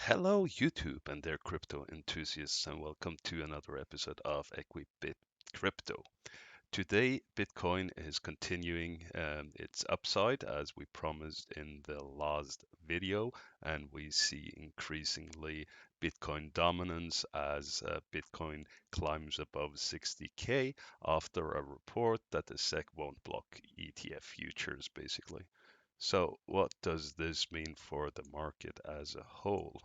Hello, YouTube and their crypto enthusiasts, and welcome to another episode of Equibit Crypto. Today, Bitcoin is continuing its upside as we promised in the last video, and we see increasingly Bitcoin dominance as Bitcoin climbs above 60K after a report that the SEC won't block ETF futures, basically. So, what does this mean for the market as a whole?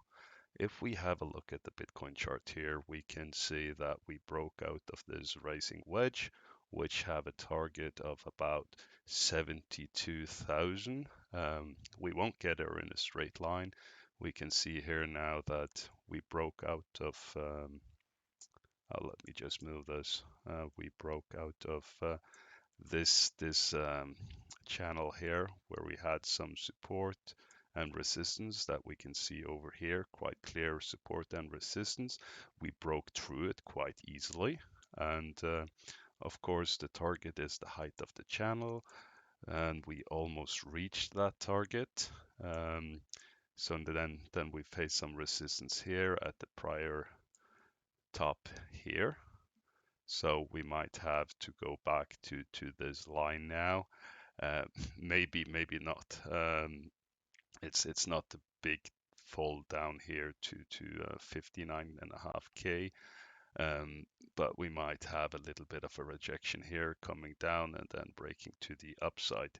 If we have a look at the Bitcoin chart here, we can see that we broke out of this rising wedge, which have a target of about 72,000. We won't get there in a straight line. We can see here now that we broke out of, let me just move this. We broke out of this channel here where we had some support and resistance that we can see over here, quite clear support and resistance. We broke through it quite easily, and of course the target is the height of the channel, and we almost reached that target. So then we face some resistance here at the prior top here. So we might have to go back to this line now. Uh, maybe not. It's not a big fall down here to 59.5K, but we might have a little bit of a rejection here coming down and then breaking to the upside.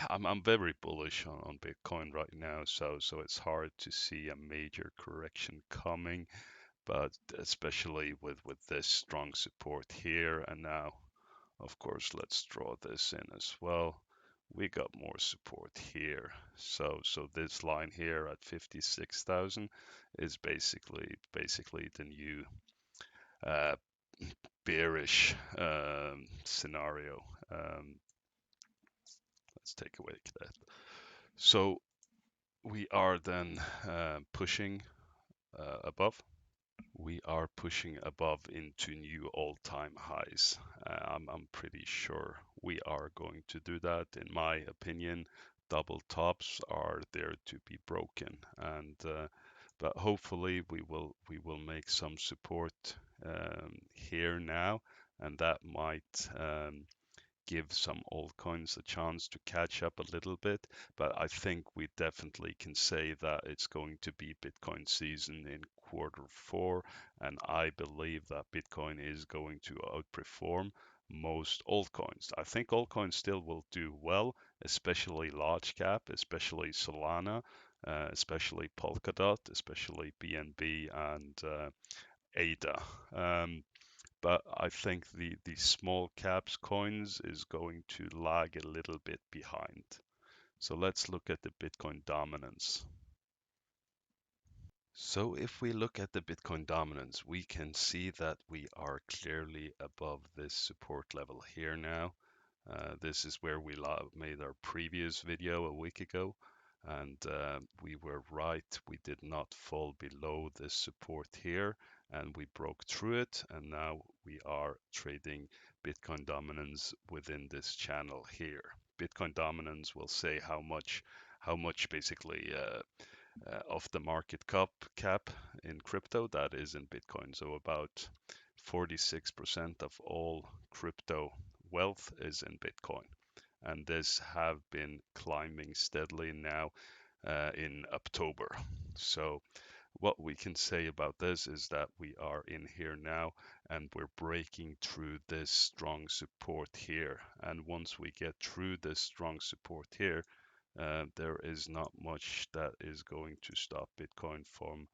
I'm very bullish on Bitcoin right now, so it's hard to see a major correction coming, but especially with this strong support here, and now of course let's draw this in as well. We got more support here, so this line here at 56,000 is basically the new uh, bearish scenario. Let's take away that. So we are then pushing above. We are pushing above into new all-time highs. I'm pretty sure we are going to do that. In my opinion, double tops are there to be broken, and but hopefully we will make some support here now, and that might give some altcoins a chance to catch up a little bit. But I think we definitely can say that it's going to be Bitcoin season in quarter 4, and I believe that Bitcoin is going to outperform most altcoins. I think altcoins still will do well, especially large cap, especially Solana, especially Polkadot, especially BNB and ADA. But I think the small caps coins is going to lag a little bit behind. So let's look at the Bitcoin dominance. So if we look at the Bitcoin dominance, we can see that we are clearly above this support level here now. This is where we made our previous video a week ago, and we were right. We did not fall below this support here, and we broke through it, and now we are trading Bitcoin dominance within this channel here. Bitcoin dominance will say how much basically of the market cap in crypto that is in Bitcoin. So about 46% of all crypto wealth is in Bitcoin. And this have been climbing steadily now in October. So what we can say about this is that we are in here now and we're breaking through this strong support here. And once we get through this strong support here, there is not much that is going to stop Bitcoin from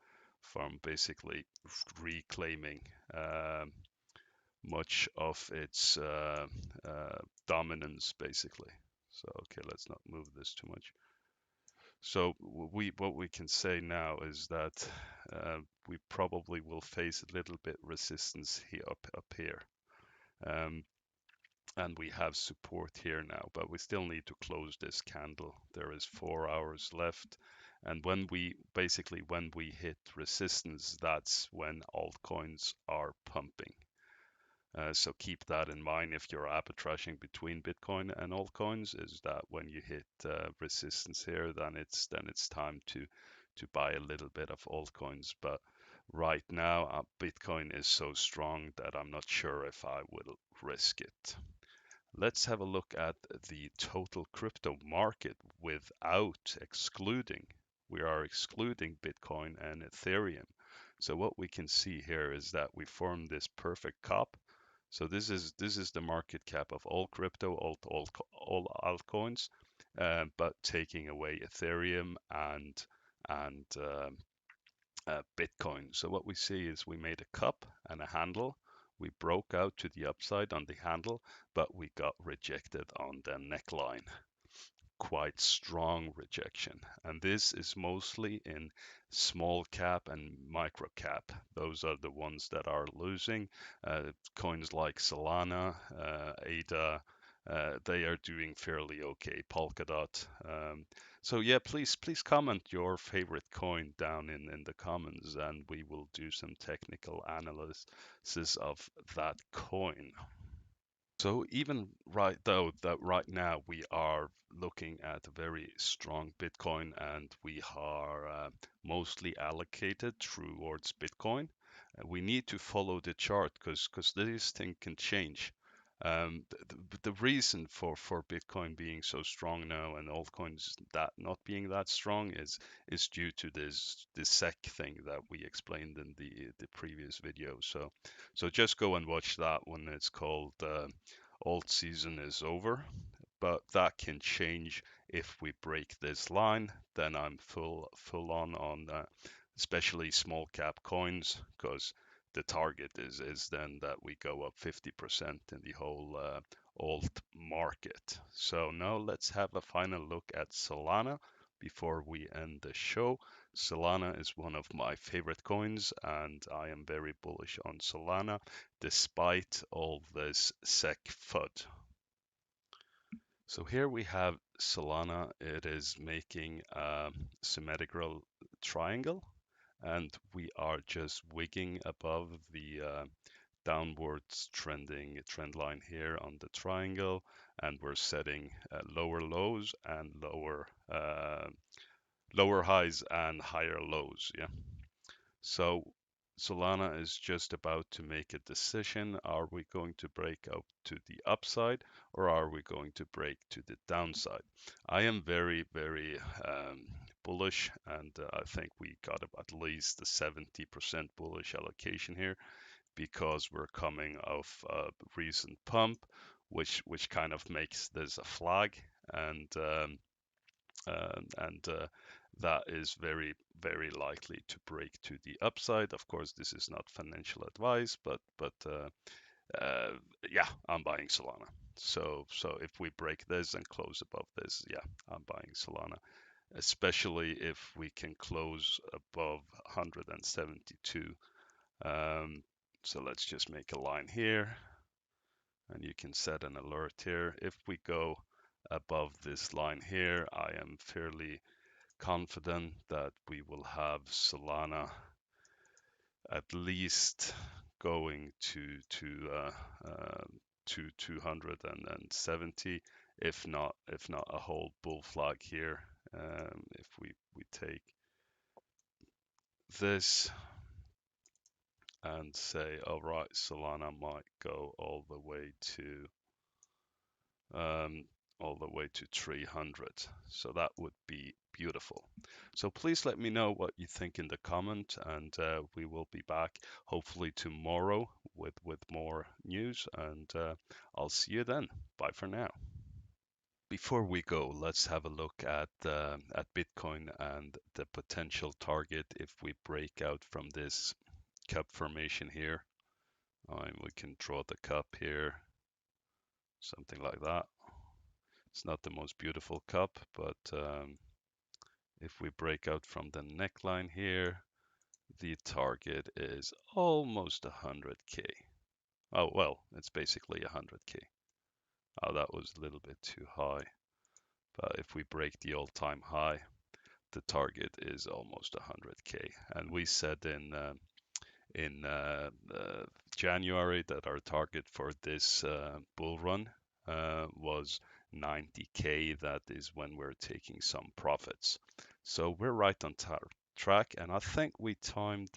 basically reclaiming much of its dominance, basically. So okay, let's not move this too much. So what we can say now is that we probably will face a little bit resistance here up here. Um, and we have support here now, but we still need to close this candle. There is 4 hours left, and when we hit resistance, that's when altcoins are pumping. So keep that in mind if you're arbitraging between Bitcoin and altcoins, is that when you hit resistance here, then it's time to buy a little bit of altcoins, but right now Bitcoin is so strong that I'm not sure if I will risk it. Let's have a look at the total crypto market without excluding. We are excluding Bitcoin and Ethereum. So what we can see here is that we form this perfect cup. So this is the market cap of all crypto, all altcoins, but taking away Ethereum and Bitcoin. So what we see is we made a cup and a handle. We broke out to the upside on the handle, but we got rejected on the neckline. Quite strong rejection. And this is mostly in small cap and micro cap. Those are the ones that are losing. Coins like Solana, ADA, they are doing fairly okay. Polkadot. So yeah, please comment your favorite coin down in the comments, and we will do some technical analysis of that coin. So even right though that right now we are looking at a very strong Bitcoin and we are mostly allocated towards Bitcoin, we need to follow the chart because this thing can change. The reason for Bitcoin being so strong now and altcoins that not being that strong is due to this SEC thing that we explained in the previous video. So just go and watch that one. It's called alt season is over, but that can change if we break this line. Then I'm full on especially small cap coins, because the target is then that we go up 50% in the whole alt market. So now let's have a final look at Solana before we end the show. Solana is one of my favorite coins, and I am very bullish on Solana despite all this SEC FUD. So here we have Solana. It is making a symmetrical triangle, and we are just wigging above the downwards trending trend line here on the triangle, and we're setting lower lows and lower highs and higher lows. Yeah. So Solana is just about to make a decision. Are we going to break out to the upside, or are we going to break to the downside? I am very bullish, and I think we got at least a 70% bullish allocation here, because we're coming off a recent pump, which kind of makes this a flag, and that is very likely to break to the upside. Of course, this is not financial advice, but yeah, I'm buying Solana. So if we break this and close above this, yeah, I'm buying Solana, especially if we can close above 172. So let's just make a line here, and you can set an alert here. If we go above this line here, I am fairly confident that we will have Solana at least going to 270, if not a whole bull flag here. If we take this and say, all right, Solana might go all the way to 300. So that would be beautiful. So please let me know what you think in the comment, and we will be back hopefully tomorrow with more news, and I'll see you then. Bye for now. Before we go, let's have a look at Bitcoin and the potential target if we break out from this cup formation here. We can draw the cup here, something like that. It's not the most beautiful cup, but if we break out from the neckline here, the target is almost 100K. Oh, well, it's basically 100K. Oh, that was a little bit too high. But if we break the all-time high, the target is almost 100K. And we said in January that our target for this bull run was 90K. That is when we're taking some profits. So we're right on track, and I think we timed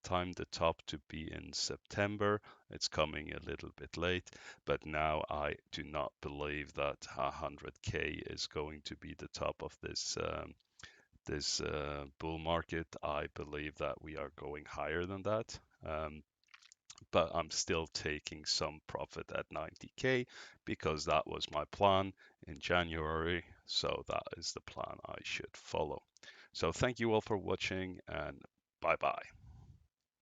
the top to be in September. It's coming a little bit late, but now I do not believe that 100K is going to be the top of this bull market. I believe that we are going higher than that. But I'm still taking some profit at 90K because that was my plan in January. So that is the plan I should follow. So thank you all for watching, and bye bye.